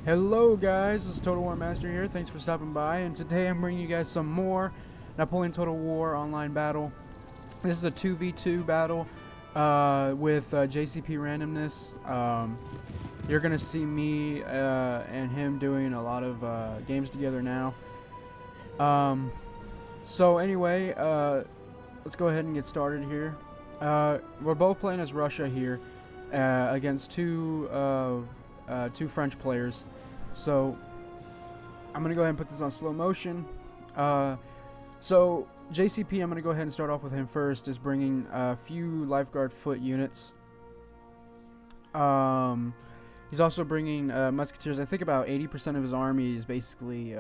Hello guys, this is Total War Master here. Thanks for stopping by, and today I'm bringing you guys some more Napoleon Total War online battle. This is a 2v2 battle with JCP Randomness. You're gonna see me and him doing a lot of games together now. So anyway, let's go ahead and get started here. We're both playing as Russia here against two French players. So I'm gonna go ahead and put this on slow motion. So JCP, I'm gonna go ahead and start off with him first. Is bringing a few Lifeguard foot units. He's also bringing musketeers. I think about 80% of his army is basically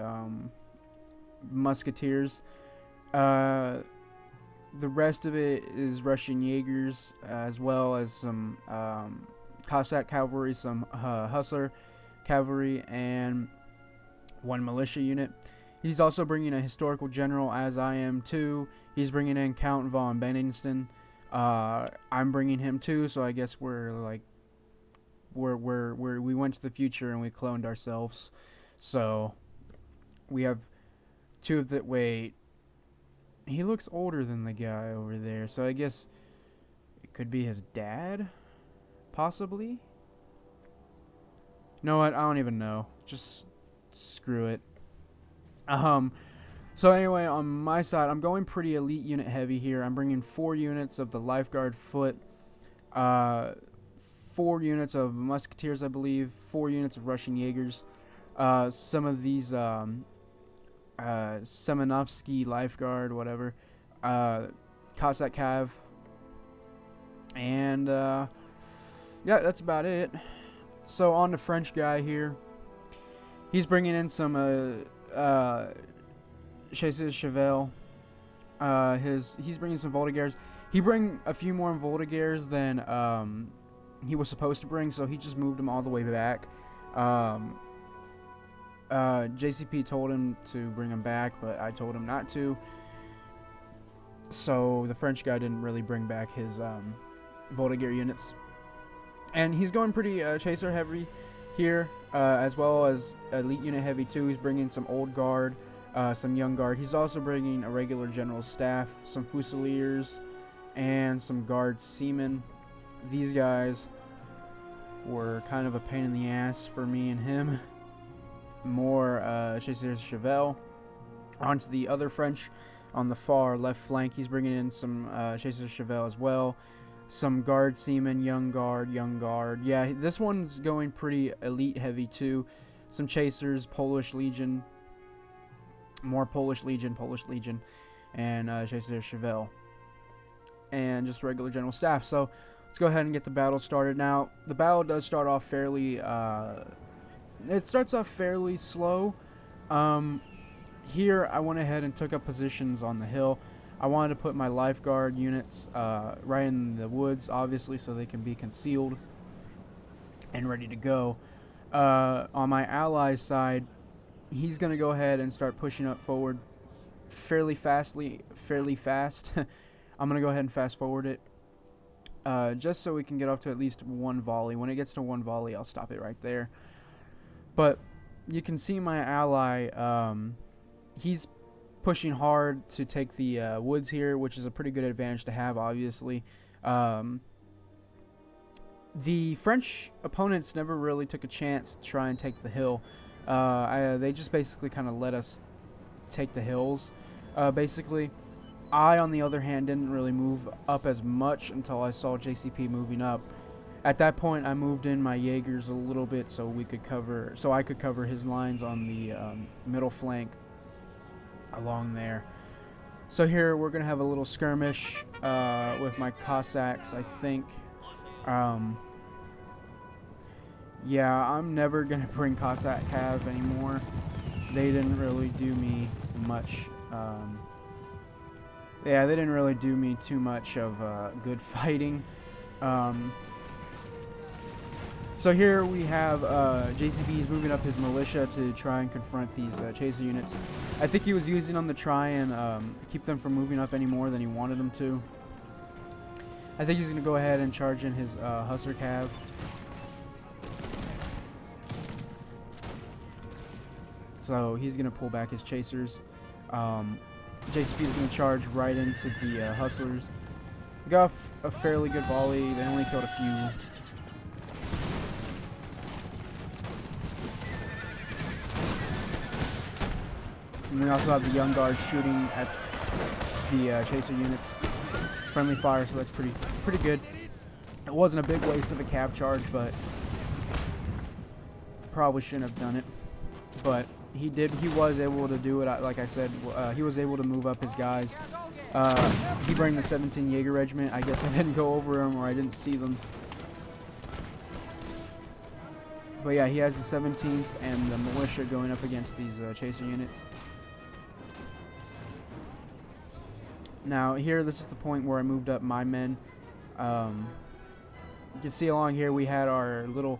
musketeers. The rest of it is Russian Jaegers, as well as some Cossack cavalry, some Hussar cavalry, and one militia unit. He's also bringing a historical general, as I am too. He's bringing in Count von Benningsen. I'm bringing him too, so I guess we went to the future and we cloned ourselves. So we have two of the wait. He looks older than the guy over there, so I guess it could be his dad, possibly. You know what? I don't even know. Just screw it. So anyway, on my side, I'm going pretty elite unit heavy here. I'm bringing 4 units of the Lifeguard foot, 4 units of musketeers, I believe, 4 units of Russian Jaegers, some of these Semenovsky Lifeguard, whatever, Cossack Cav, and yeah, that's about it. So on the French guy here, he's bringing in some Chasseurs Cheval. He's bringing some Voltigeurs. He bring a few more Voltigeurs than he was supposed to bring, so he just moved them all the way back. JCP told him to bring him back, but I told him not to. So the French guy didn't really bring back his Voltigeur units. And he's going pretty chaser heavy here, as well as elite unit heavy too. He's bringing some old guard, some young guard. He's also bringing a regular general staff, some fusiliers, and some guard seamen. These guys were kind of a pain in the ass for me and him. More Chasseurs Cheval. Onto the other French on the far left flank. He's bringing in some Chasseurs Cheval as well. Some guard seamen, young guard. Yeah, this one's going pretty elite heavy too. Some chasers, Polish Legion, more Polish Legion, and Chasseurs Cheval, and just regular general staff. So let's go ahead and get the battle started. Now the battle does start off fairly. It starts off fairly slow. Here I went ahead and took up positions on the hill. I wanted to put my Lifeguard units right in the woods, obviously, so they can be concealed and ready to go. On my ally side, he's going to go ahead and start pushing up forward fairly fast. I'm going to go ahead and fast forward it, just so we can get off to at least one volley. When it gets to one volley, I'll stop it right there. But you can see my ally, he's pushing hard to take the woods here, which is a pretty good advantage to have, obviously. The French opponents never really took a chance to try and take the hill. They just basically kind of let us take the hills, basically. I, on the other hand, didn't really move up as much until I saw JCP moving up. At that point, I moved in my Jaegers a little bit so I could cover his lines on the middle flank along there. So here we're gonna have a little skirmish with my Cossacks, I think. Yeah, I'm never gonna bring Cossack Cav anymore. They didn't really do me much. Yeah, they didn't really do me too much of good fighting. So here we have JCP's moving up his militia to try and confront these chaser units. I think he was using them to try and keep them from moving up any more than he wanted them to. I think he's going to go ahead and charge in his Hussar Cav. So he's going to pull back his chasers. JCP is going to charge right into the hustlers. We got a fairly good volley. They only killed a few. And we also have the young guard shooting at the chaser units. Friendly fire, so that's pretty good. It wasn't a big waste of a cav charge, but probably shouldn't have done it. But he was able to do it. Like I said, he was able to move up his guys. He bring the 17 Jaeger Regiment. I guess I didn't go over them, or I didn't see them. But yeah, he has the 17th and the militia going up against these chaser units. Now here, this is the point where I moved up my men. You can see along here we had our little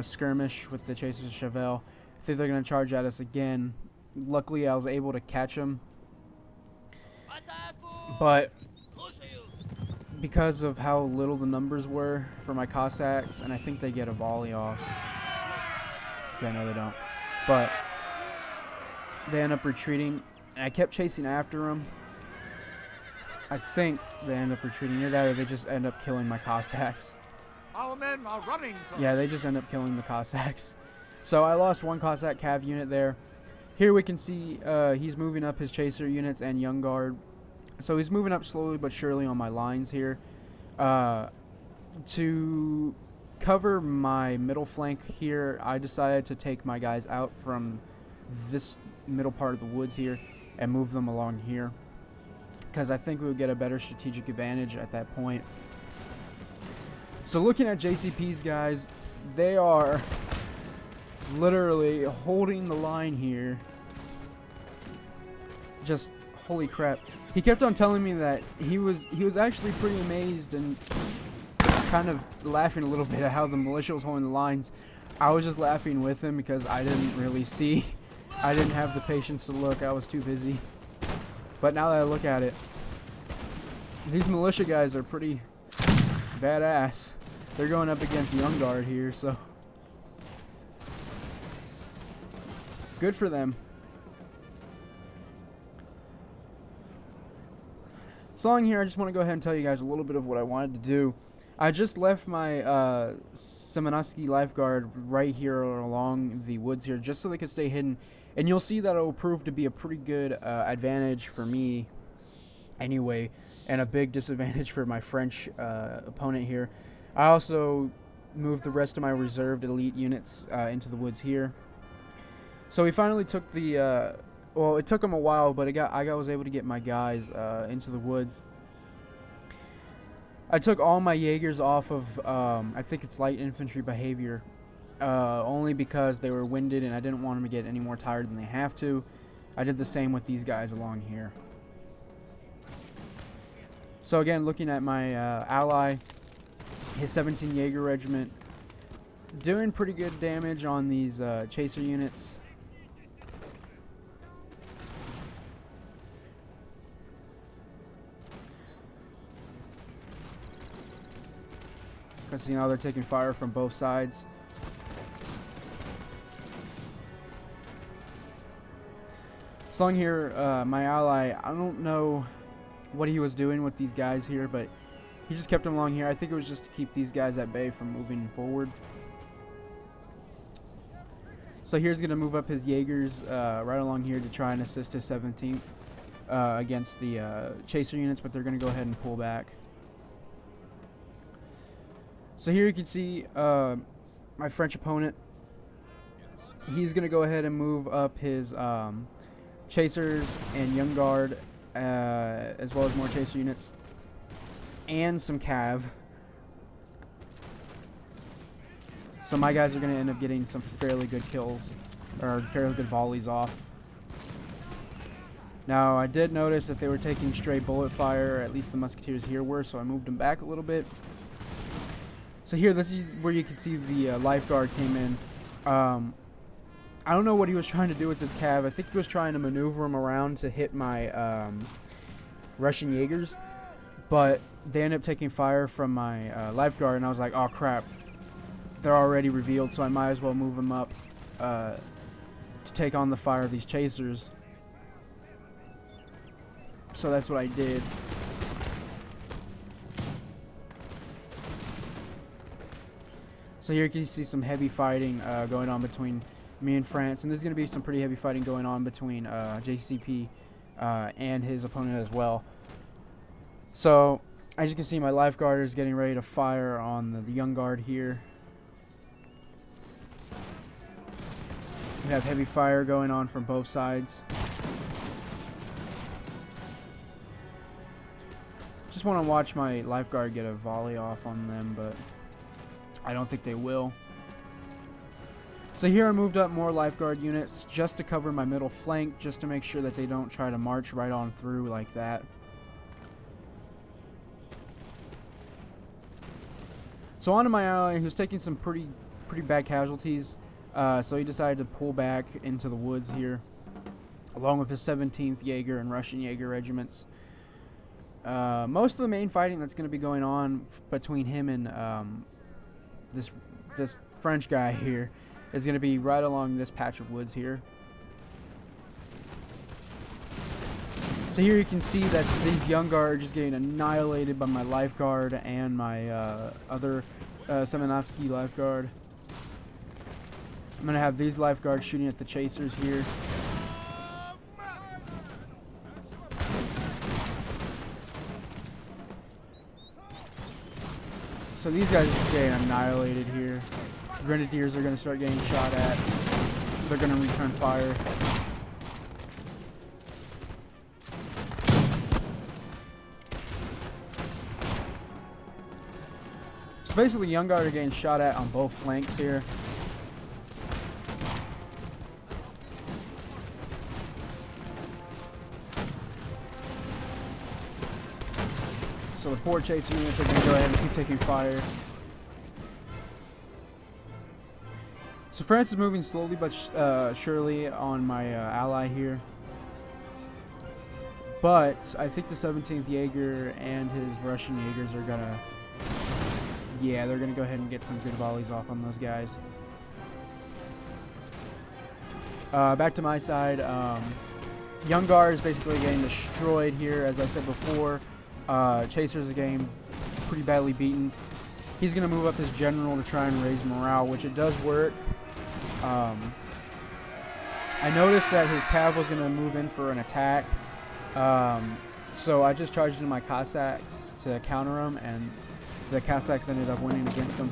skirmish with the chasers of Chevelle. I think they're going to charge at us again. Luckily, I was able to catch them. But because of how little the numbers were for my Cossacks, and I think they get a volley off. Okay, no, they don't. But they end up retreating. And I kept chasing after them. I think they end up retreating. Either that or they just end up killing my Cossacks. Our men are running. Yeah, they just end up killing the Cossacks. So I lost one Cossack cav unit there. Here we can see he's moving up his chaser units and young guard. So he's moving up slowly but surely on my lines here. To cover my middle flank here, I decided to take my guys out from this middle part of the woods here and move them along here, because I think we would get a better strategic advantage at that point. So looking at JCP's guys, they are literally holding the line here. Just holy crap. He kept on telling me that he was actually pretty amazed and kind of laughing a little bit at how the militia was holding the lines. I was just laughing with him because I didn't really see. I didn't have the patience to look. I was too busy. But now that I look at it, these militia guys are pretty badass. They're going up against Young Guard here, so good for them. So on here, I just want to go ahead and tell you guys a little bit of what I wanted to do. I just left my Semenowski Lifeguard right here along the woods here, just so they could stay hidden. And you'll see that it will prove to be a pretty good advantage for me anyway, and a big disadvantage for my French opponent here. I also moved the rest of my reserved elite units into the woods here. So we finally took the... well, it took them a while, but I was able to get my guys into the woods. I took all my Jaegers off of, I think it's light infantry behavior, only because they were winded and I didn't want them to get any more tired than they have to. I did the same with these guys along here. So again, looking at my ally, his 17 Jaeger Regiment, doing pretty good damage on these chaser units. Because, you know, they're taking fire from both sides. So on here, my ally, I don't know what he was doing with these guys here, but he just kept them along here. I think it was just to keep these guys at bay from moving forward. So here's going to move up his Jaegers right along here to try and assist his 17th against the chaser units, but they're going to go ahead and pull back. So here you can see my French opponent. He's going to go ahead and move up his chasers and young guard, as well as more chaser units and some cav. So my guys are going to end up getting some fairly good kills, or fairly good volleys off. Now I did notice that they were taking stray bullet fire, at least the musketeers here were, so I moved them back a little bit. So here, this is where you can see the Lifeguard came in. I don't know what he was trying to do with this cav. I think he was trying to maneuver him around to hit my Russian Jaegers, but they ended up taking fire from my Lifeguard, and I was like, oh crap, they're already revealed, so I might as well move them up to take on the fire of these chasers. So that's what I did. So here you can see some heavy fighting going on between me and France, and there's going to be some pretty heavy fighting going on between JCP and his opponent as well. So as you can see, my Lifeguard is getting ready to fire on the Young Guard here. We have heavy fire going on from both sides. Just want to watch my Lifeguard get a volley off on them, but I don't think they will. So here I moved up more Lifeguard units just to cover my middle flank, just to make sure that they don't try to march right on through like that. So on to my ally, who's taking some pretty bad casualties. So he decided to pull back into the woods here, along with his 17th Jaeger and Russian Jaeger regiments. Most of the main fighting that's going to be going on between him and this French guy here is going to be right along this patch of woods here. So here you can see that these Young Guard are just getting annihilated by my Lifeguard and my other Semenovsky Lifeguard. I'm going to have these Lifeguards shooting at the chasers here. So these guys are just getting annihilated here. Grenadiers are going to start getting shot at. They're going to return fire. So basically, Young Guard are getting shot at on both flanks here. So the poor chaser units are going to go ahead and keep taking fire. So France is moving slowly but surely on my ally here. But I think the 17th Jaeger and his Russian Jaegers are going to... Yeah, they're going to go ahead and get some good volleys off on those guys. Back to my side. Young Guard is basically getting destroyed here, as I said before. Chasers are getting pretty badly beaten. He's going to move up his general to try and raise morale, which it does work. I noticed that his cav was going to move in for an attack. So I just charged in my Cossacks to counter him, and the Cossacks ended up winning against him.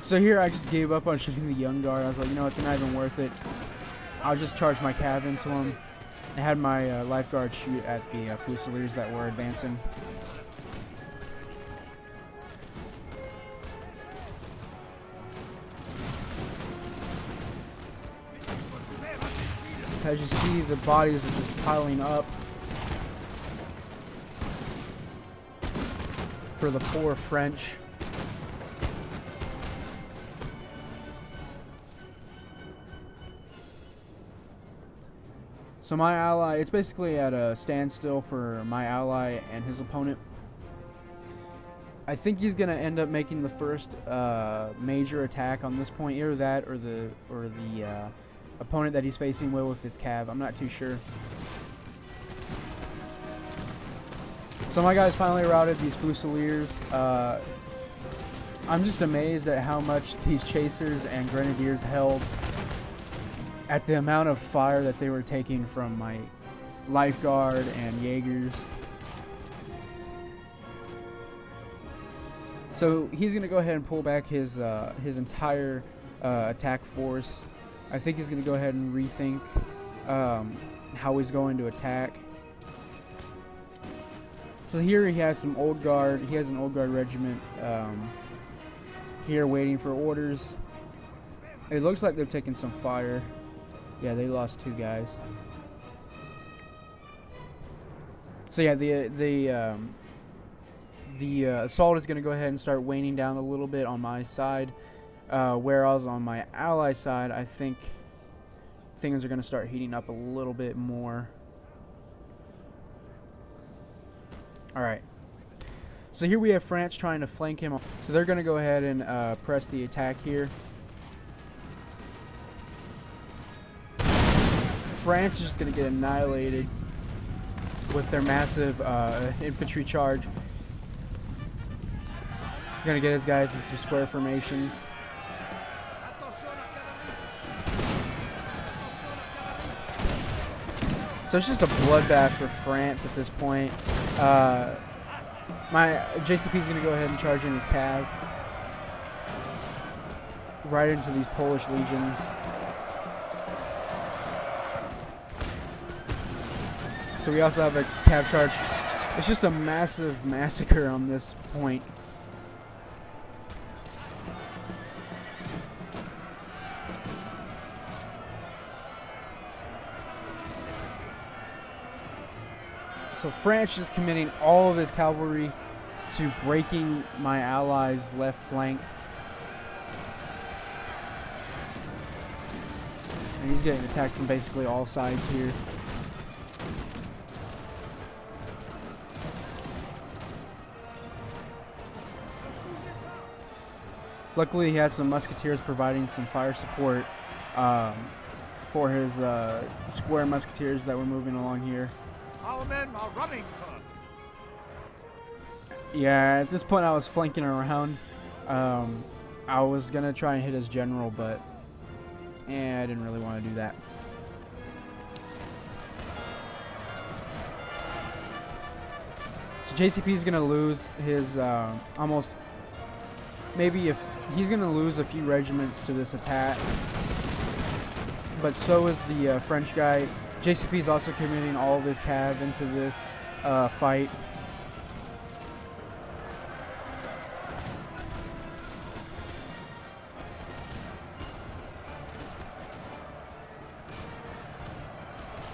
So here I just gave up on shooting the Young Guard. I was like, you know what, they're not even worth it. I'll just charge my cav into him. I had my Lifeguard shoot at the Fusiliers that were advancing. As you see, the bodies are just piling up for the poor French. So my ally, it's basically at a standstill for my ally and his opponent. I think he's gonna end up making the first major attack on this point, either that or the opponent that he's facing will with his cav. I'm not too sure. So my guys finally routed these Fusiliers. I'm just amazed at how much these chasers and grenadiers held, at the amount of fire that they were taking from my Lifeguard and Jaegers. So he's gonna go ahead and pull back his entire attack force. I think he's gonna go ahead and rethink how he's going to attack. So here he has some old guard. He has an old guard regiment here waiting for orders. It looks like they're taking some fire. Yeah, they lost 2 guys. So yeah, the assault is going to go ahead and start waning down a little bit on my side, whereas on my ally side, I think things are going to start heating up a little bit more. All right. So here we have France trying to flank him. So they're going to go ahead and press the attack here. France is just going to get annihilated with their massive infantry charge. Going to get his guys in some square formations. So it's just a bloodbath for France at this point. My JCP is going to go ahead and charge in his cav right into these Polish legions. So we also have a cav charge. It's just a massive massacre on this point. So France is committing all of his cavalry to breaking my allies' left flank. And he's getting attacked from basically all sides here. Luckily, he has some musketeers providing some fire support for his square musketeers that were moving along here. Our men are running, sir. Yeah, at this point I was flanking around. I was going to try and hit his general, but I didn't really want to do that. So JCP is going to lose his almost... Maybe if he's going to lose a few regiments to this attack. But so is the French guy. JCP is also committing all of his cav into this fight.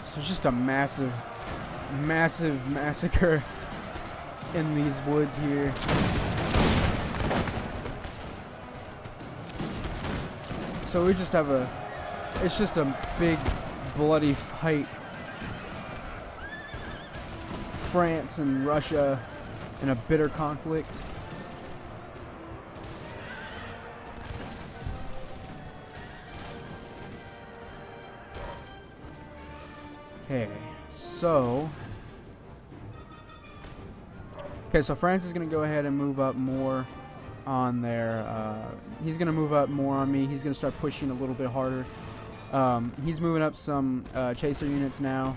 So it's just a massive, massive massacre in these woods here. So we just have it's just a big bloody fight. France and Russia in a bitter conflict. Okay, so France is going to go ahead and move up more on their he's going to move up more on me. He's going to start pushing a little bit harder. He's moving up some chaser units now.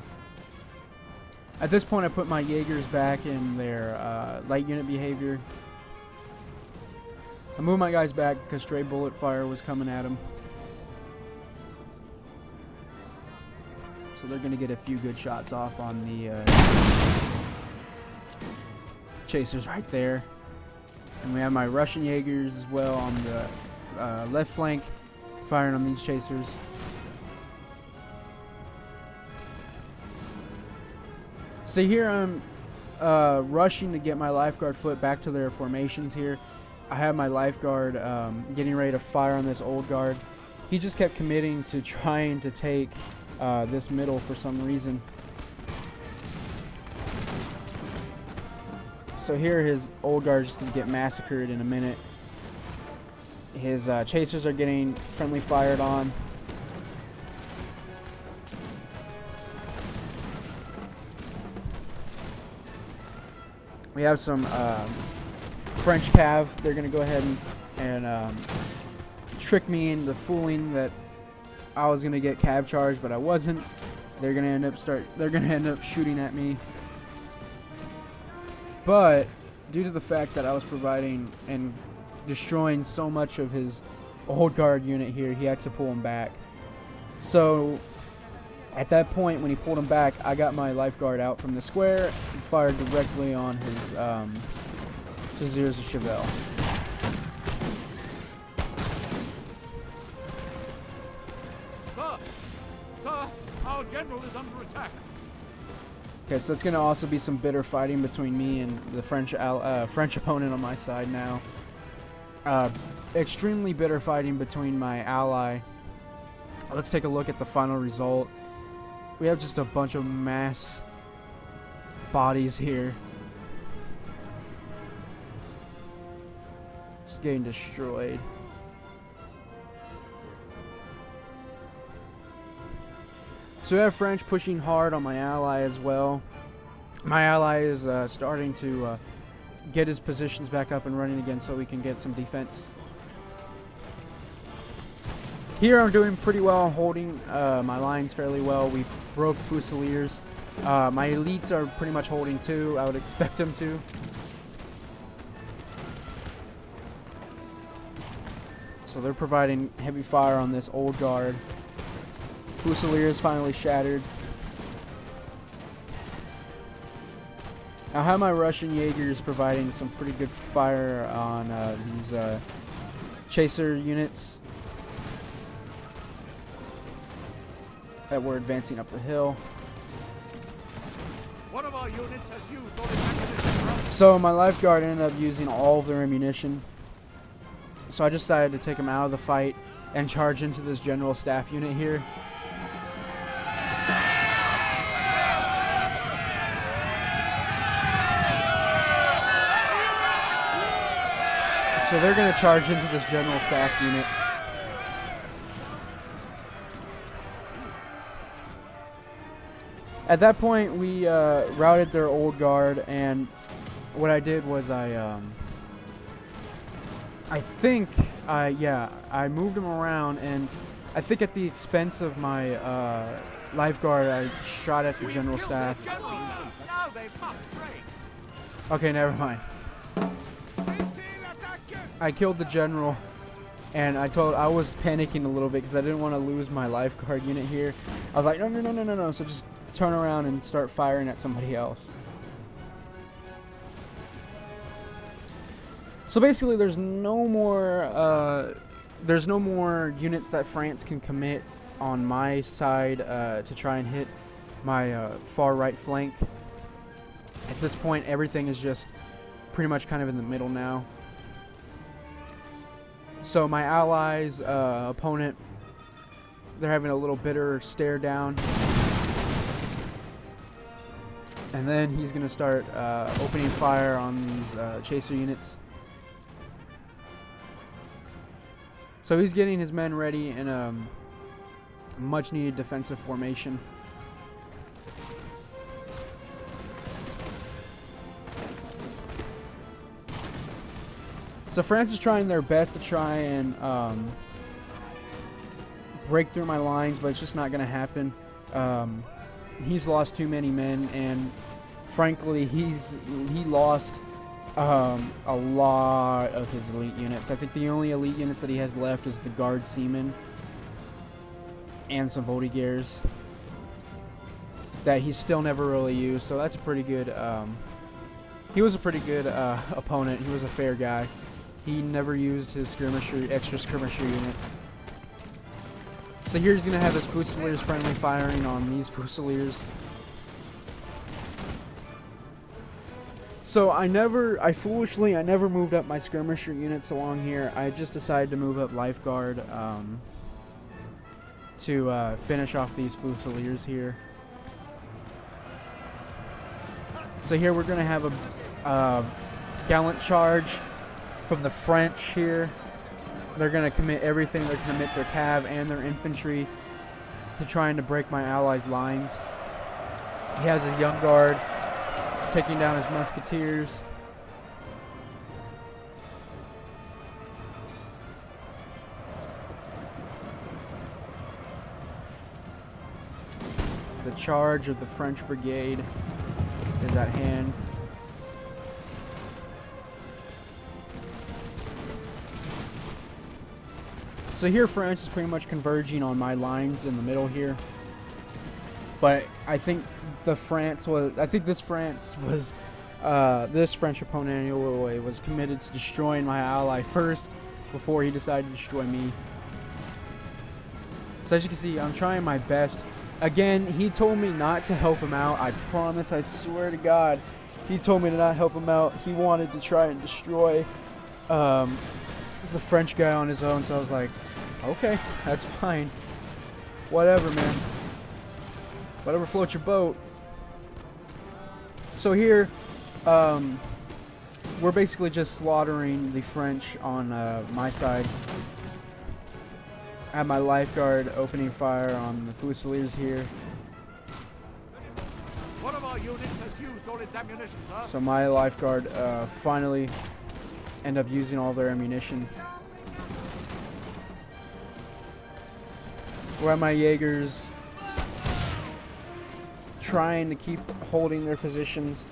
At this point, I put my Jaegers back in their light unit behavior. I moved my guys back because stray bullet fire was coming at them. So they're going to get a few good shots off on the chasers right there. And we have my Russian Jaegers as well on the left flank, firing on these chasers. So here I'm rushing to get my Lifeguard foot back to their formations here. I have my Lifeguard getting ready to fire on this old guard. He just kept committing to trying to take this middle for some reason. So here his old guard is just going to get massacred in a minute. His chasers are getting friendly fired on. We have some French cav. They're going to go ahead and trick me into fooling that I was going to get cav charged, but I wasn't. They're going to end up shooting at me. But due to the fact that I was providing and destroying so much of his old guard unit here, he had to pull him back. So at that point, when he pulled him back, I got my Lifeguard out from the square and fired directly on his Chasseurs de Chevelle. Sir, our general is under attack. Okay, so it's going to also be some bitter fighting between me and the French opponent on my side now. Extremely bitter fighting between my ally. Let's take a look at the final result. We have just a bunch of mass bodies here. Just getting destroyed. So we have French pushing hard on my ally as well. My ally is starting to get his positions back up and running again so we can get some defense. Here I'm doing pretty well. I'm holding my lines fairly well. We've broke Fusiliers. My elites are pretty much holding too. I would expect them to. So they're providing heavy fire on this old guard. Fusiliers finally shattered. I have my Russian Jaegers providing some pretty good fire on these chaser units that were advancing up the hill. One of our units has used all its ammunition. So my Lifeguard ended up using all of their ammunition. So I decided to take them out of the fight and charge into this general staff unit here. So they're going to charge into this general staff unit. At that point, we routed their old guard, and what I did was I moved them around, and I think at the expense of my Lifeguard, I shot at the general staff. Now they must break. Okay, never mind. I killed the general, and I was panicking a little bit because I didn't want to lose my Lifeguard unit here. I was like, no, so just turn around and start firing at somebody else. So basically, there's no more units that France can commit on my side to try and hit my far right flank. At this point, everything is just pretty much kind of in the middle now. So my allies' opponent, they're having a little bitter stare down. And then he's going to start opening fire on these chaser units. So he's getting his men ready in a much needed defensive formation. So France is trying their best to try and break through my lines, but it's just not going to happen. He's lost too many men, and frankly, he lost a lot of his elite units. I think the only elite units that he has left is the Guard Seamen and some Voltigeurs that he's still never really used. So that's pretty good. He was a pretty good opponent. He was a fair guy. He never used his extra skirmisher units. So here he's going to have his Fusiliers friendly firing on these Fusiliers. So I foolishly moved up my skirmisher units along here. I just decided to move up Lifeguard to finish off these Fusiliers here. So here we're going to have a gallant charge from the French here. They're going to commit everything. They're going to commit their cav and their infantry to trying to break my allies' lines. He has a young guard taking down his musketeers. The charge of the French brigade is at hand. So here France is pretty much converging on my lines in the middle here. But I think this French opponent anyway was committed to destroying my ally first before he decided to destroy me. So as you can see, I'm trying my best. Again, he told me not to help him out. I promise, I swear to God, he told me to not help him out. He wanted to try and destroy the French guy on his own. So I was like, okay, that's fine. Whatever, man. Whatever floats your boat. So here, we're basically just slaughtering the French on my side. I have my Lifeguard opening fire on the Fusiliers here. our units has used all its ammunition, sir. So my lifeguard finally end up using all their ammunition. Where my Jaegers trying to keep holding their positions.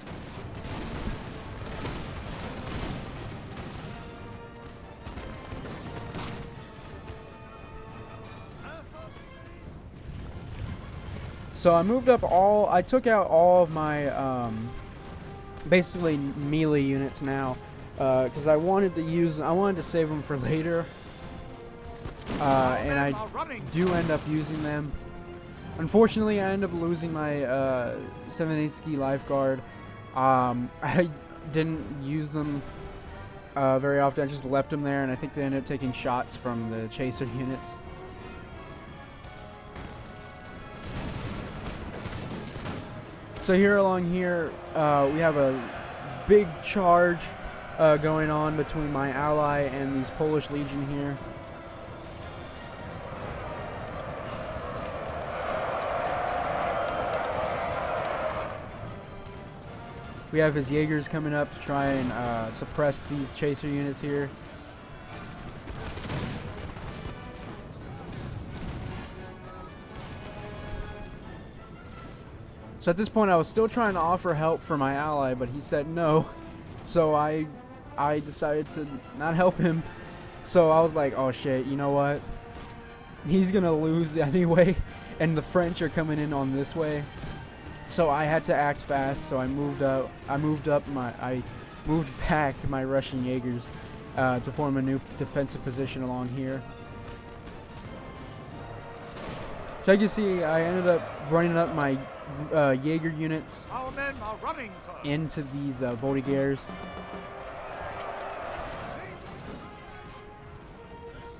So I took out all of my basically melee units now, because I wanted to save them for later, and I do end up using them. Unfortunately, I end up losing my 7/8 ski lifeguard. I didn't use them very often. I just left them there, and I think they ended up taking shots from the chaser units. So here along here, we have a big charge going on between my ally and these Polish Legion here. We have his Jaegers coming up to try and suppress these chaser units here. So at this point I was still trying to offer help for my ally, but he said no. So I decided to not help him. So I was like, oh shit, you know what? He's gonna lose anyway, and the French are coming in on this way. So I had to act fast, so I moved back my Russian Jaegers to form a new defensive position along here. So you can see, I ended up running up my Jaeger units Our men are running, sir. into these Voltigeurs.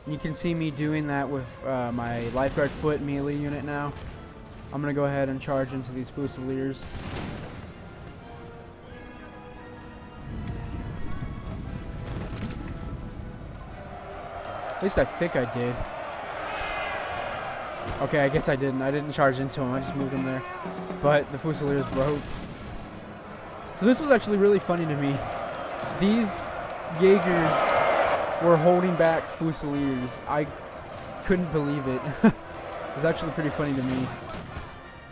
You can see me doing that with my Lifeguard foot melee unit now. I'm going to go ahead and charge into these Fusiliers. At least I think I did. Okay, I guess I didn't. I didn't charge into him. I just moved him there. But the Fusiliers broke. So this was actually really funny to me. These Jaegers were holding back Fusiliers. I couldn't believe it. It was actually pretty funny to me.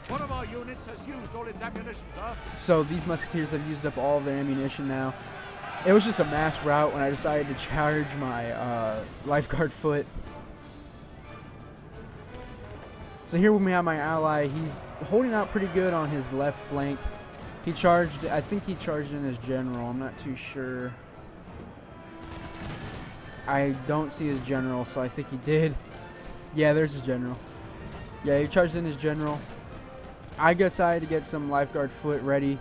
One of our units has used all its ammunition, sir. So these Musketeers have used up all of their ammunition now. It was just a mass rout when I decided to charge my Lifeguard foot. So here we have my ally. He's holding out pretty good on his left flank. He charged, I think he charged in his general. I'm not too sure. I don't see his general, so I think he did. Yeah, there's his general. Yeah, he charged in his general. I guess I had to get some Lifeguard foot ready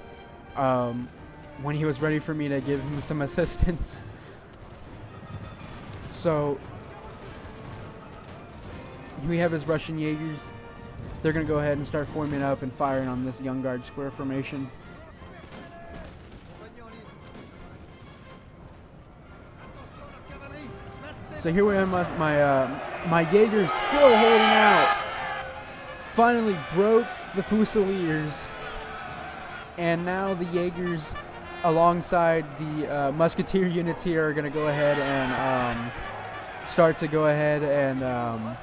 when he was ready for me to give him some assistance. So we have his Russian Jaegers. They're going to go ahead and start forming up and firing on this Young Guard square formation. So here we have my Jaegers still holding out. Finally broke the Fusiliers, and now the Jaegers alongside the Musketeer units here are going to go ahead and start to go ahead and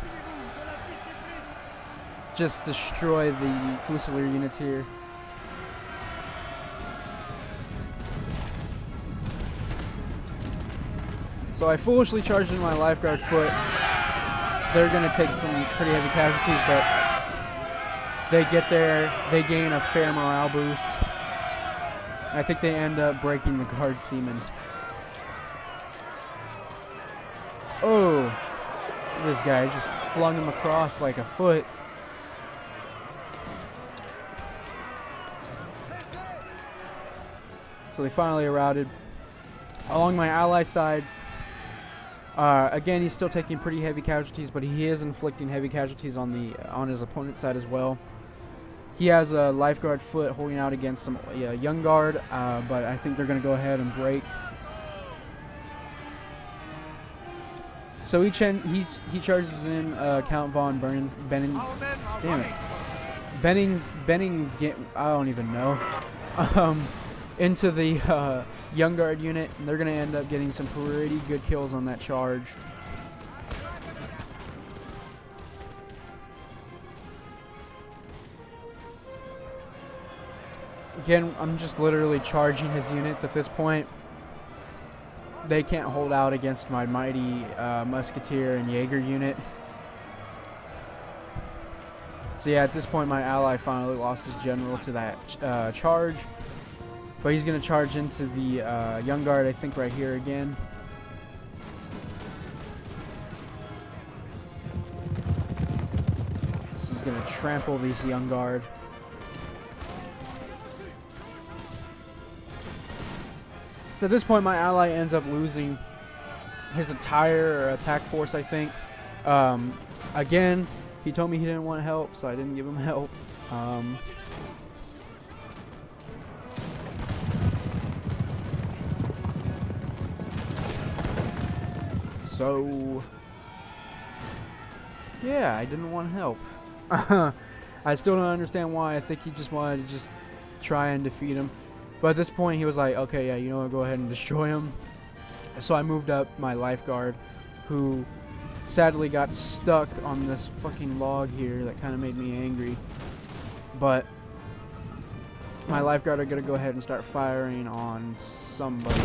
just destroy the Fusilier units here. So I foolishly charged in my Lifeguard foot. They're going to take some pretty heavy casualties, but they get there, they gain a fair morale boost. I think they end up breaking the guard seamen. Oh, this guy just flung him across like a foot. So they finally routed. Along my ally side, again, he's still taking pretty heavy casualties, but he is inflicting heavy casualties on his opponent's side as well. He has a Lifeguard foot holding out against some Young Guard, but I think they're going to go ahead and break. So he charges in Count von I don't even know, into the Young Guard unit, and they're going to end up getting some pretty good kills on that charge. Again, I'm just literally charging his units at this point. They can't hold out against my mighty Musketeer and Jaeger unit. So yeah, at this point my ally finally lost his general to that charge. But he's going to charge into the Young Guard, I think, right here again. So he's going to trample these Young Guard. So at this point, my ally ends up losing his entire attack force, I think. Again, he told me he didn't want help, so I didn't give him help. So, yeah, I didn't want help. I still don't understand why. I think he just wanted to just try and defeat him. But at this point, he was like, okay, yeah, you know what, go ahead and destroy him. So I moved up my Lifeguard, who sadly got stuck on this fucking log here that kind of made me angry. But my Lifeguard are going to go ahead and start firing on somebody.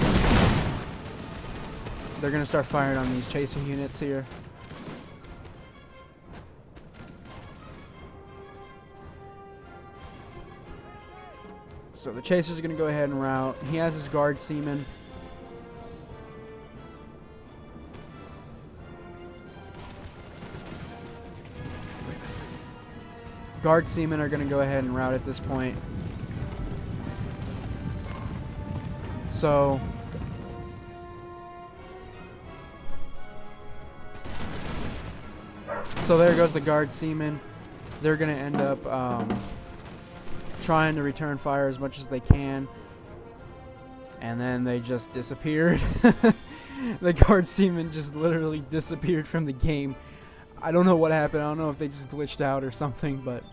They're going to start firing on these chaser units here. So the chaser's going to go ahead and rout. He has his guard seamen. Guard seamen are going to go ahead and rout at this point. So there goes the guard seamen. They're going to end up trying to return fire as much as they can. And then they just disappeared. The guard seamen just literally disappeared from the game. I don't know what happened. I don't know if they just glitched out or something, but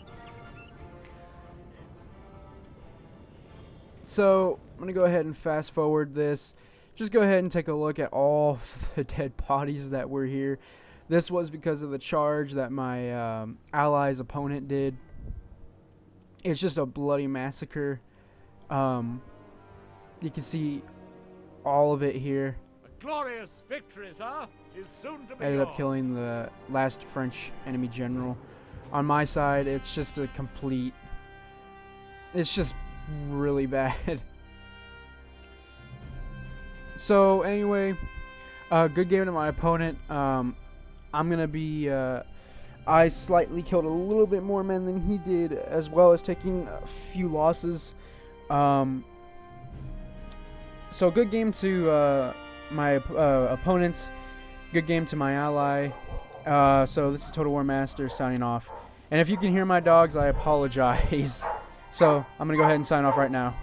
so I'm going to go ahead and fast forward this. Just go ahead and take a look at all the dead bodies that were here. This was because of the charge that my ally's opponent did. It's just a bloody massacre. You can see all of it here. A glorious victory, sir, is soon to be Ended up yours. killing the last French enemy general. On my side, it's just a complete... It's just really bad. So, anyway, good game to my opponent. I'm going to be... I slightly killed a little bit more men than he did, as well as taking a few losses. So good game to my opponents. Good game to my ally. So this is Total War Master signing off. And if you can hear my dogs, I apologize. So I'm going to go ahead and sign off right now.